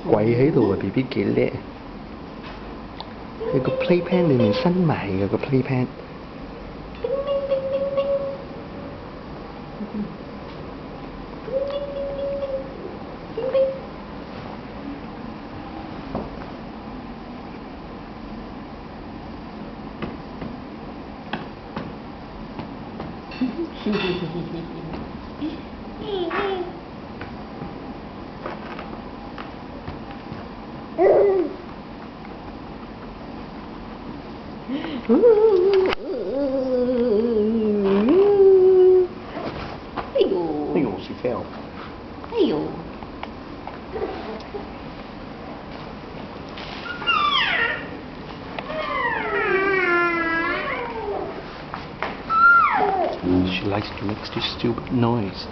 跪喺度啊 ，BB 幾叻。佢個 playpen 裏面伸埋嘅個 playpen。哎呦！哎呦，she fell。哎呦！She likes to make this stupid noise.